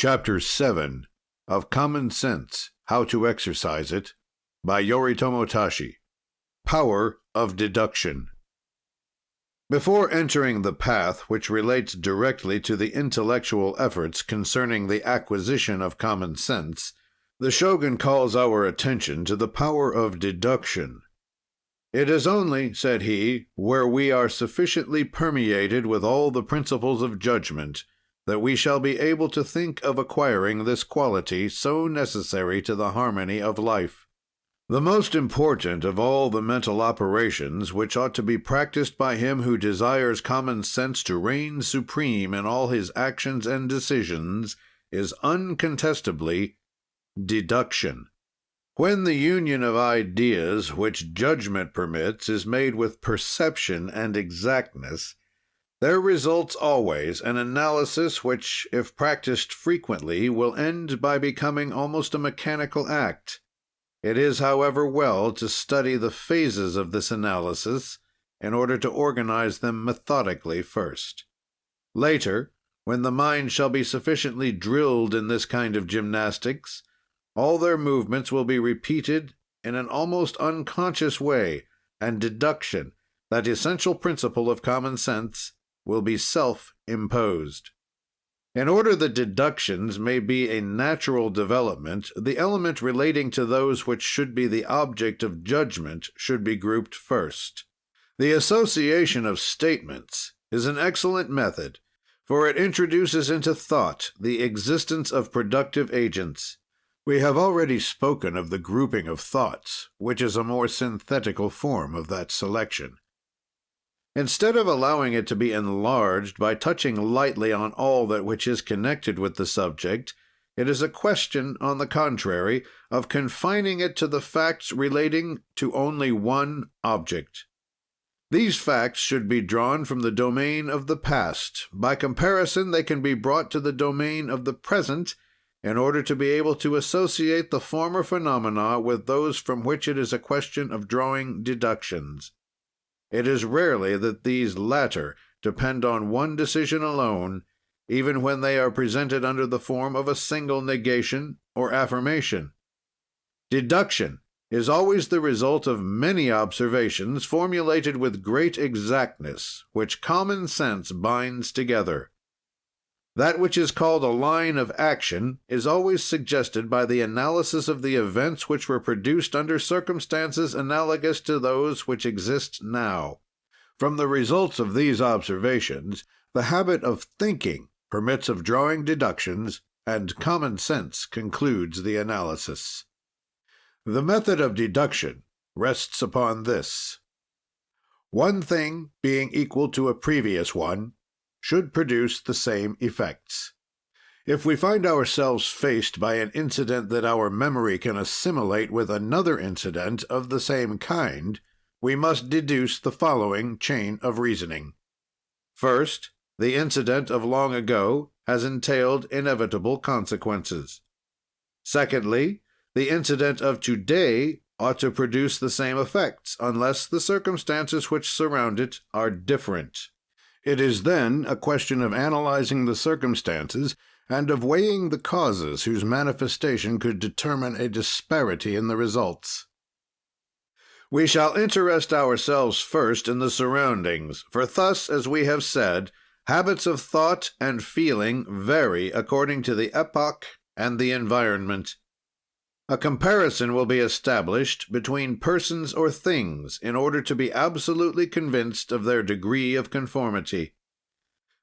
Chapter 7 of Common Sense, How to Exercise It, by Yoritomo Tashi. Power of Deduction. Before entering the path which relates directly to the intellectual efforts concerning the acquisition of common sense, the Shogun calls our attention to the power of deduction. It is only, said he, where we are sufficiently permeated with all the principles of judgment that we shall be able to think of acquiring this quality so necessary to the harmony of life. The most important of all the mental operations which ought to be practiced by him who desires common sense to reign supreme in all his actions and decisions is uncontestably deduction. When the union of ideas which judgment permits is made with perception and exactness, there results always an analysis which, if practiced frequently, will end by becoming almost a mechanical act. It is, however, well to study the phases of this analysis in order to organize them methodically first. Later, when the mind shall be sufficiently drilled in this kind of gymnastics, all their movements will be repeated in an almost unconscious way, and deduction, that essential principle of common sense, will be self-imposed. In order that deductions may be a natural development, the element relating to those which should be the object of judgment should be grouped first. The association of statements is an excellent method, for it introduces into thought the existence of productive agents. We have already spoken of the grouping of thoughts, which is a more synthetical form of that selection. Instead of allowing it to be enlarged by touching lightly on all that which is connected with the subject, it is a question, on the contrary, of confining it to the facts relating to only one object. These facts should be drawn from the domain of the past. By comparison, they can be brought to the domain of the present in order to be able to associate the former phenomena with those from which it is a question of drawing deductions. It is rarely that these latter depend on one decision alone, even when they are presented under the form of a single negation or affirmation. Deduction is always the result of many observations formulated with great exactness, which common sense binds together. That which is called a line of action is always suggested by the analysis of the events which were produced under circumstances analogous to those which exist now. From the results of these observations, the habit of thinking permits of drawing deductions, and common sense concludes the analysis. The method of deduction rests upon this: one thing being equal to a previous one should produce the same effects. If we find ourselves faced by an incident that our memory can assimilate with another incident of the same kind, we must deduce the following chain of reasoning. First, the incident of long ago has entailed inevitable consequences. Secondly, the incident of today ought to produce the same effects, unless the circumstances which surround it are different. It is then a question of analyzing the circumstances and of weighing the causes whose manifestation could determine a disparity in the results. We shall interest ourselves first in the surroundings, for thus, as we have said, habits of thought and feeling vary according to the epoch and the environment. A comparison will be established between persons or things in order to be absolutely convinced of their degree of conformity.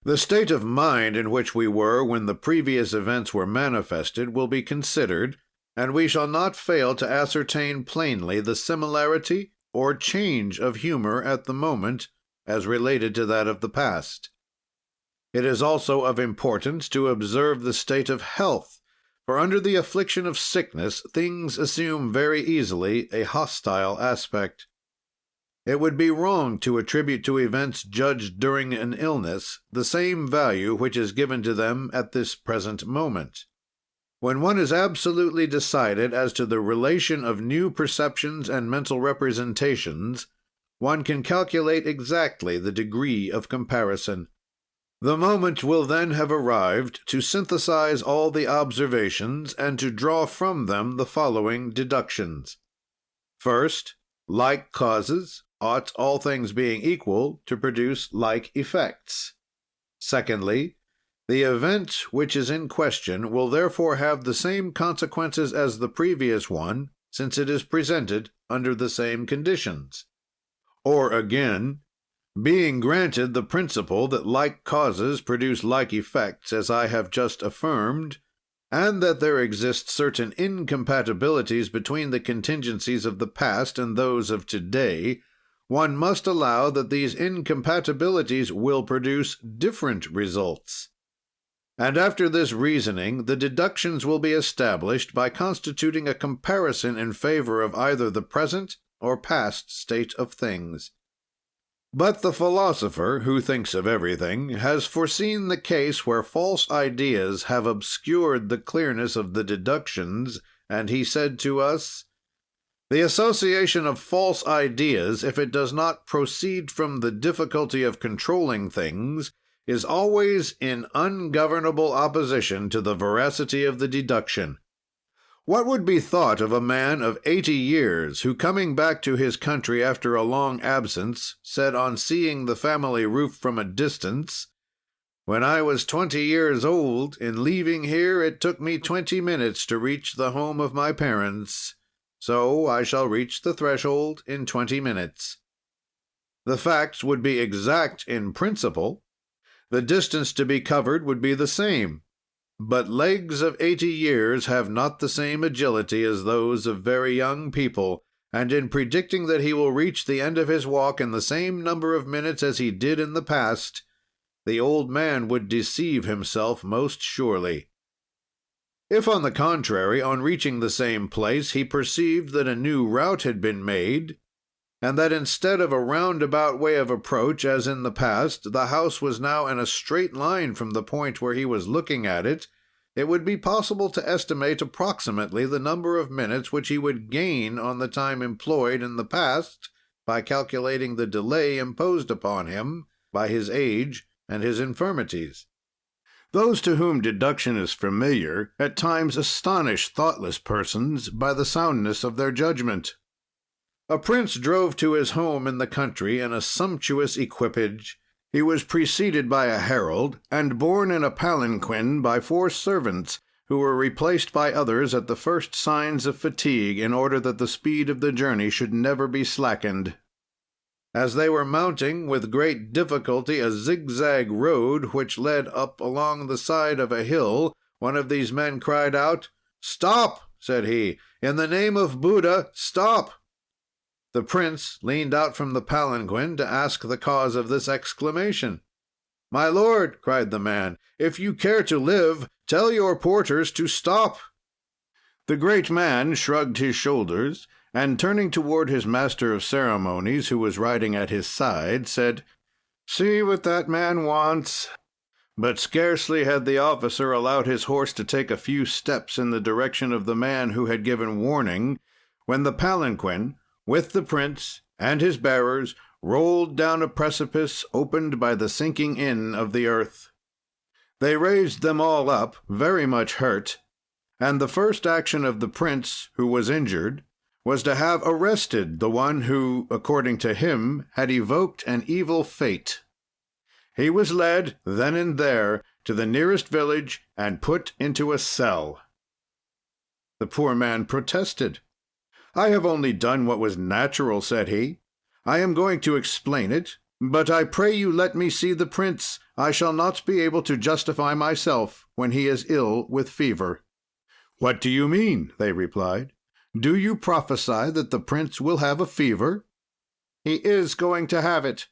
The state of mind in which we were when the previous events were manifested will be considered, and we shall not fail to ascertain plainly the similarity or change of humor at the moment as related to that of the past. It is also of importance to observe the state of health, for under the affliction of sickness, things assume very easily a hostile aspect. It would be wrong to attribute to events judged during an illness the same value which is given to them at this present moment. When one is absolutely decided as to the relation of new perceptions and mental representations, one can calculate exactly the degree of comparison. The moment will then have arrived to synthesize all the observations and to draw from them the following deductions. First, like causes ought, all things being equal, to produce like effects. Secondly, the event which is in question will therefore have the same consequences as the previous one, since it is presented under the same conditions. Or again, being granted the principle that like causes produce like effects, as I have just affirmed, and that there exist certain incompatibilities between the contingencies of the past and those of today, one must allow that these incompatibilities will produce different results. And after this reasoning, the deductions will be established by constituting a comparison in favor of either the present or past state of things. But the philosopher, who thinks of everything, has foreseen the case where false ideas have obscured the clearness of the deductions, and he said to us, "The association of false ideas, if it does not proceed from the difficulty of controlling things, is always in ungovernable opposition to the veracity of the deduction. What would be thought of a man of 80 years, who, coming back to his country after a long absence, said on seeing the family roof from a distance, 'When I was 20 years old, in leaving here it took me 20 minutes to reach the home of my parents, so I shall reach the threshold in 20 minutes.' The facts would be exact in principle, the distance to be covered would be the same, but legs of 80 years have not the same agility as those of very young people, and in predicting that he will reach the end of his walk in the same number of minutes as he did in the past, the old man would deceive himself most surely. If, on the contrary, on reaching the same place, he perceived that a new route had been made, and that instead of a roundabout way of approach, as in the past, the house was now in a straight line from the point where he was looking at it, it would be possible to estimate approximately the number of minutes which he would gain on the time employed in the past by calculating the delay imposed upon him by his age and his infirmities. Those to whom deduction is familiar at times astonish thoughtless persons by the soundness of their judgment. A prince drove to his home in the country in a sumptuous equipage. He was preceded by a herald, and borne in a palanquin by 4 servants, who were replaced by others at the first signs of fatigue, in order that the speed of the journey should never be slackened. As they were mounting with great difficulty a zigzag road which led up along the side of a hill, one of these men cried out, "Stop!" said he. "In the name of Buddha, stop!" The prince leaned out from the palanquin to ask the cause of this exclamation. "My lord," cried the man, "if you care to live, tell your porters to stop." The great man shrugged his shoulders, and turning toward his master of ceremonies, who was riding at his side, said, "See what that man wants." But scarcely had the officer allowed his horse to take a few steps in the direction of the man who had given warning, when the palanquin, with the prince and his bearers, rolled down a precipice opened by the sinking in of the earth. They raised them all up, very much hurt, and the first action of the prince, who was injured, was to have arrested the one who, according to him, had evoked an evil fate. He was led, then and there, to the nearest village and put into a cell. The poor man protested. "I have only done what was natural," said he. "I am going to explain it, but I pray you let me see the prince. I shall not be able to justify myself when he is ill with fever." "What do you mean?" they replied. "Do you prophesy that the prince will have a fever?" "He is going to have it."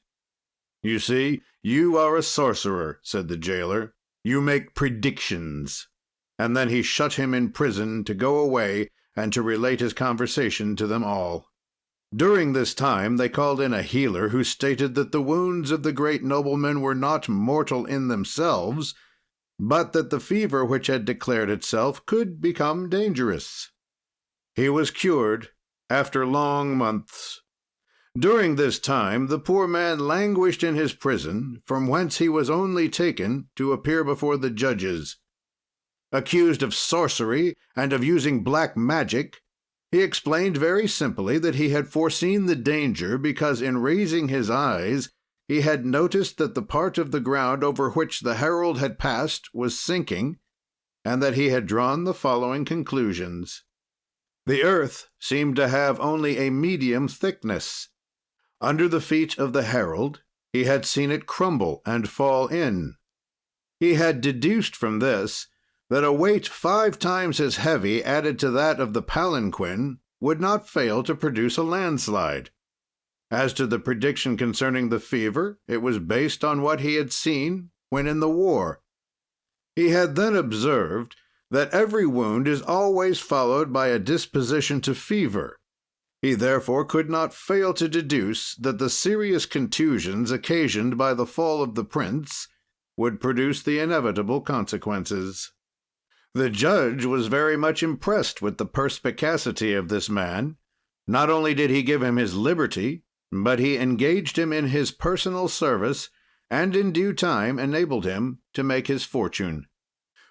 "You see, you are a sorcerer," said the jailer. "You make predictions." And then he shut him in prison to go away and to relate his conversation to them all. During this time they called in a healer, who stated that the wounds of the great nobleman were not mortal in themselves, but that the fever which had declared itself could become dangerous. He was cured after long months. During this time the poor man languished in his prison, from whence he was only taken to appear before the judges. Accused of sorcery and of using black magic, he explained very simply that he had foreseen the danger because in raising his eyes he had noticed that the part of the ground over which the herald had passed was sinking, and that he had drawn the following conclusions. The earth seemed to have only a medium thickness. Under the feet of the herald he had seen it crumble and fall in. He had deduced from this that a weight 5 times as heavy added to that of the palanquin would not fail to produce a landslide. As to the prediction concerning the fever, it was based on what he had seen when in the war. He had then observed that every wound is always followed by a disposition to fever. He therefore could not fail to deduce that the serious contusions occasioned by the fall of the prince would produce the inevitable consequences. The judge was very much impressed with the perspicacity of this man. Not only did he give him his liberty, but he engaged him in his personal service, and in due time enabled him to make his fortune.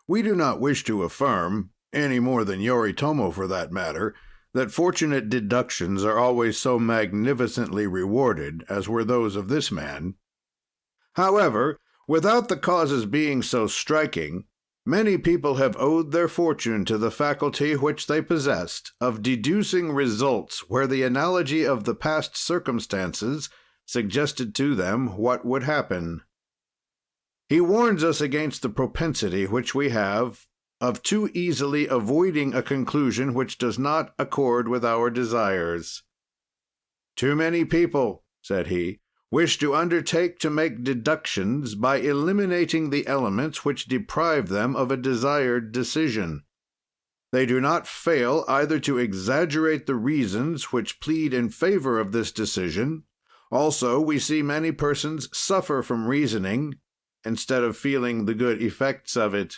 We do not wish to affirm, any more than Yoritomo for that matter, that fortunate deductions are always so magnificently rewarded as were those of this man. However, without the causes being so striking, many people have owed their fortune to the faculty which they possessed of deducing results where the analogy of the past circumstances suggested to them what would happen. He warns us against the propensity which we have of too easily avoiding a conclusion which does not accord with our desires. Too many people, said he, wish to undertake to make deductions by eliminating the elements which deprive them of a desired decision. They do not fail either to exaggerate the reasons which plead in favor of this decision. Also, we see many persons suffer from reasoning instead of feeling the good effects of it.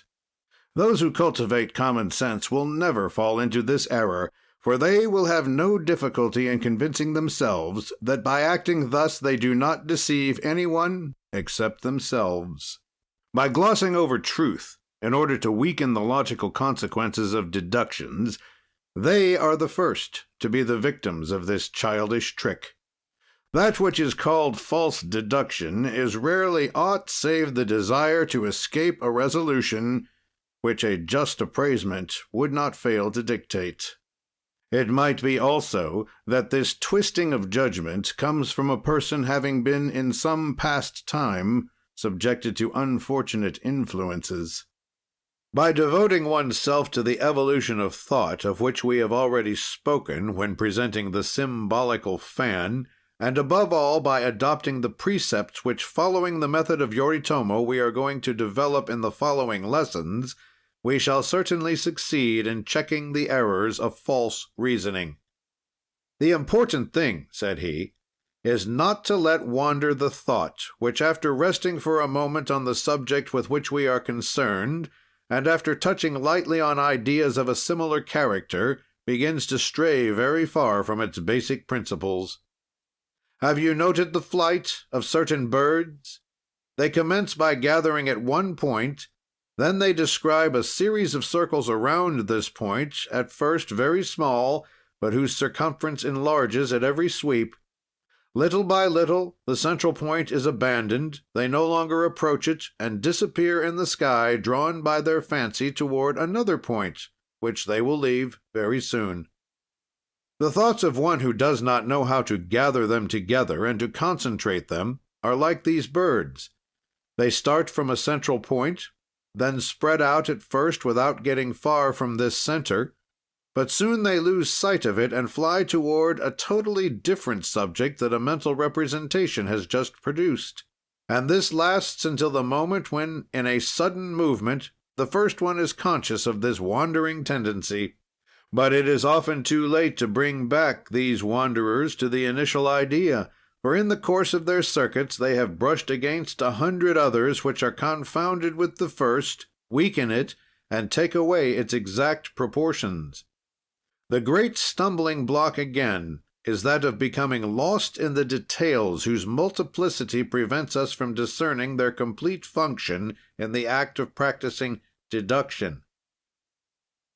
Those who cultivate common sense will never fall into this error, for they will have no difficulty in convincing themselves that by acting thus they do not deceive anyone except themselves. By glossing over truth in order to weaken the logical consequences of deductions, they are the first to be the victims of this childish trick. That which is called false deduction is rarely aught save the desire to escape a resolution which a just appraisement would not fail to dictate. It might be also that this twisting of judgment comes from a person having been in some past time subjected to unfortunate influences. By devoting oneself to the evolution of thought, of which we have already spoken when presenting the symbolical fan, and above all by adopting the precepts which, following the method of Yoritomo, we are going to develop in the following lessons, we shall certainly succeed in checking the errors of false reasoning. The important thing, said he, is not to let wander the thought, which after resting for a moment on the subject with which we are concerned, and after touching lightly on ideas of a similar character, begins to stray very far from its basic principles. Have you noted the flight of certain birds? They commence by gathering at one point, then they describe a series of circles around this point, at first very small, but whose circumference enlarges at every sweep. Little by little, the central point is abandoned, they no longer approach it, and disappear in the sky, drawn by their fancy toward another point, which they will leave very soon. The thoughts of one who does not know how to gather them together and to concentrate them are like these birds. They start from a central point, then spread out at first without getting far from this center, but soon they lose sight of it and fly toward a totally different subject that a mental representation has just produced. And this lasts until the moment when, in a sudden movement, the first one is conscious of this wandering tendency. But it is often too late to bring back these wanderers to the initial idea, for in the course of their circuits they have brushed against 100 others which are confounded with the first, weaken it, and take away its exact proportions. The great stumbling block, again, is that of becoming lost in the details whose multiplicity prevents us from discerning their complete function in the act of practicing deduction.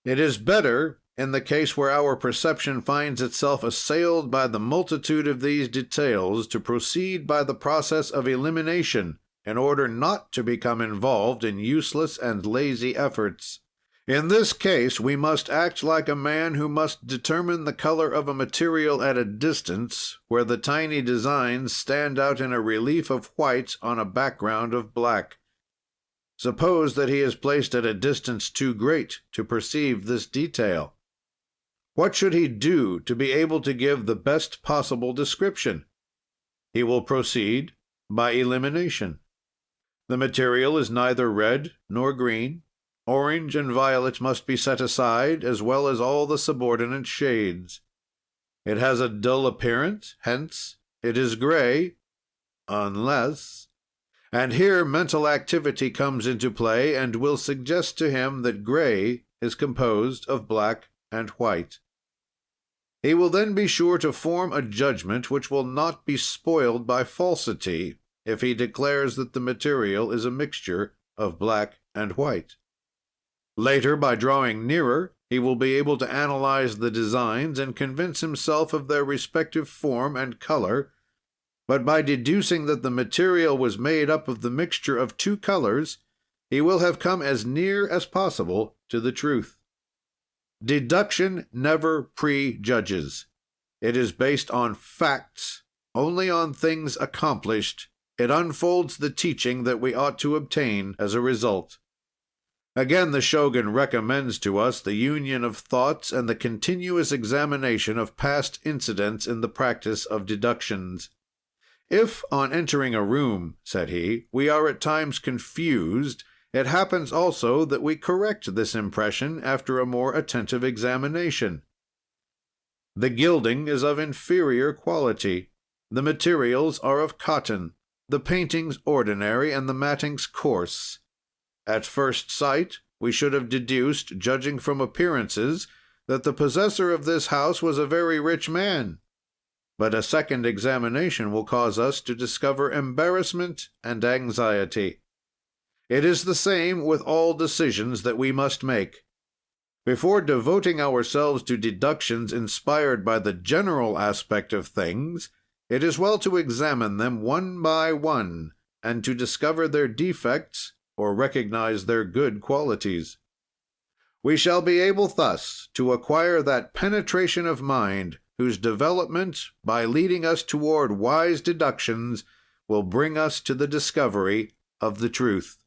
It is better, in the case where our perception finds itself assailed by the multitude of these details, to proceed by the process of elimination in order not to become involved in useless and lazy efforts. In this case, we must act like a man who must determine the color of a material at a distance, where the tiny designs stand out in a relief of white on a background of black. Suppose that he is placed at a distance too great to perceive this detail. What should he do to be able to give the best possible description? He will proceed by elimination. The material is neither red nor green. Orange and violet must be set aside, as well as all the subordinate shades. It has a dull appearance, hence it is gray, unless... And here mental activity comes into play and will suggest to him that gray is composed of black and white. He will then be sure to form a judgment which will not be spoiled by falsity if he declares that the material is a mixture of black and white. Later, by drawing nearer, he will be able to analyze the designs and convince himself of their respective form and color, but by deducing that the material was made up of the mixture of two colors, he will have come as near as possible to the truth. Deduction never prejudges. It is based on facts, only on things accomplished. It unfolds the teaching that we ought to obtain as a result. Again, the Shogun recommends to us the union of thoughts and the continuous examination of past incidents in the practice of deductions. If, on entering a room, said he, we are at times confused, it happens also that we correct this impression after a more attentive examination. The gilding is of inferior quality. The materials are of cotton, the paintings ordinary, and the mattings coarse. At first sight, we should have deduced, judging from appearances, that the possessor of this house was a very rich man. But a second examination will cause us to discover embarrassment and anxiety. It is the same with all decisions that we must make. Before devoting ourselves to deductions inspired by the general aspect of things, it is well to examine them one by one, and to discover their defects or recognize their good qualities. We shall be able thus to acquire that penetration of mind whose development, by leading us toward wise deductions, will bring us to the discovery of the truth.